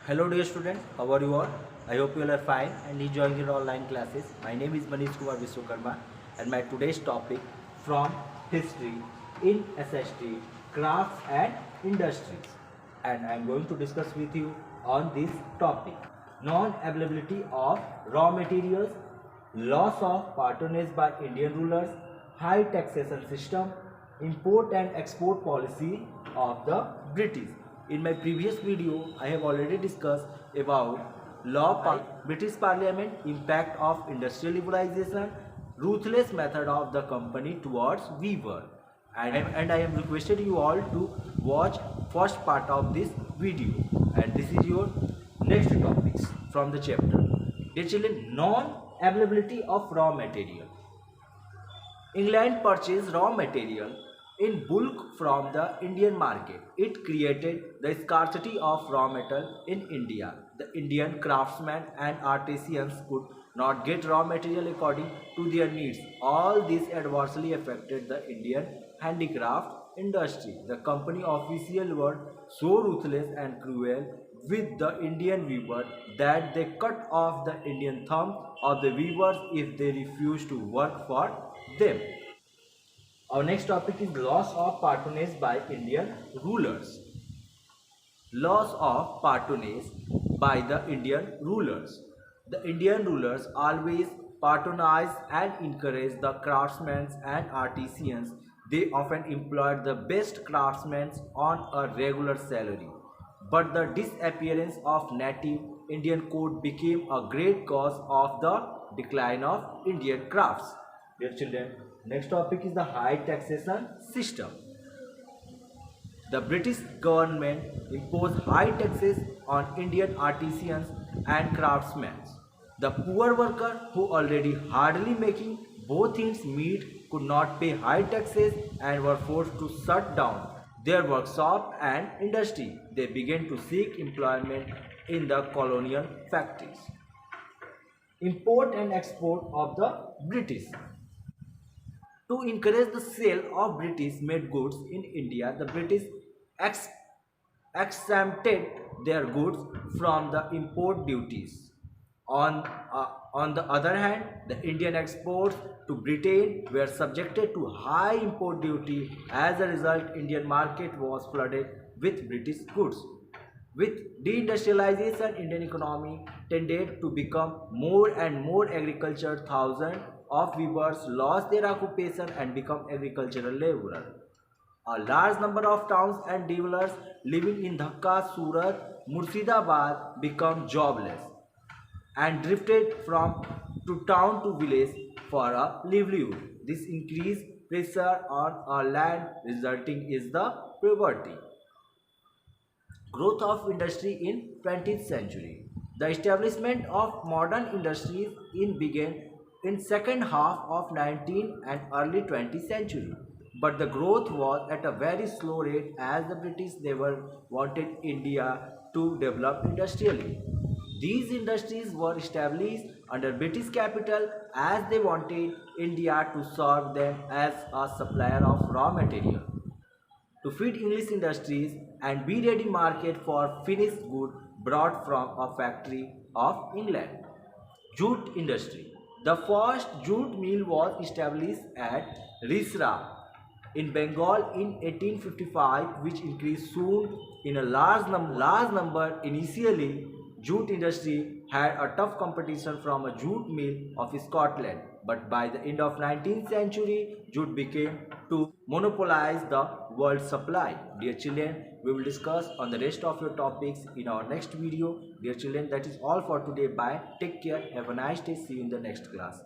Hello dear students, how are you all? I hope you all are fine and enjoying your online classes. My name is Manish Kumar Vishwakarma and my today's topic from history in SST, crafts and industries. And I am going to discuss with you on this topic. Non-availability of raw materials, loss of patronage by Indian rulers, high taxation system, import and export policy of the British. In my previous video, I have already discussed about law by British Parliament, impact of industrial liberalization, ruthless method of the company towards weaver. And I am requested you all to watch first part of this video. And this is your next topics from the chapter. Dear children, non-availability of raw material. England purchased raw material in bulk from the Indian market. It created the scarcity of raw metal in India. The Indian craftsmen and artisans could not get raw material according to their needs. All this adversely affected the Indian handicraft industry. The company officials were so ruthless and cruel with the Indian weaver that they cut off the Indian thumb of the weavers if they refused to work for them. Our next topic is loss of patronage by Indian rulers. Loss of patronage by the Indian rulers. The Indian rulers always patronized and encouraged the craftsmen and artisans. They often employed the best craftsmen on a regular salary. But the disappearance of native Indian code became a great cause of the decline of Indian crafts. Dear children, next topic is the high taxation system. The British government imposed high taxes on Indian artisans and craftsmen. The poor worker who already hardly making both ends meet could not pay high taxes and were forced to shut down their workshop and industry. They began to seek employment in the colonial factories. Import and export of the British. To encourage the sale of British made goods in India, the British ex exempted their goods from the import duties. On the other hand, the Indian exports to Britain were subjected to high import duty. As a result, Indian market was flooded with British goods. With deindustrialization, Indian economy tended to become more and more agriculture. Thousands of weavers lost their occupation and become agricultural laborers. A large number of towns and dwellers living in Dhaka, Surat, Murshidabad become jobless and drifted from to town to village for a livelihood. This increased pressure on our land resulting is the poverty. Growth of industry in 20th century. The establishment of modern industries began in second half of 19th and early 20th century. But the growth was at a very slow rate as the British never wanted India to develop industrially. These industries were established under British capital as they wanted India to serve them as a supplier of raw material to feed English industries and be ready market for finished goods brought from a factory of England. Jute industry. The first jute mill was established at Risra in Bengal in 1855, which increased soon in a large number. Initially, jute industry had a tough competition from a jute mill of Scotland, but by the end of 19th century, jute became to monopolize the world supply. Dear children, we will discuss on the rest of your topics in our next video. Dear children, that is all for today. Bye. Take care. Have a nice day. See you in the next class.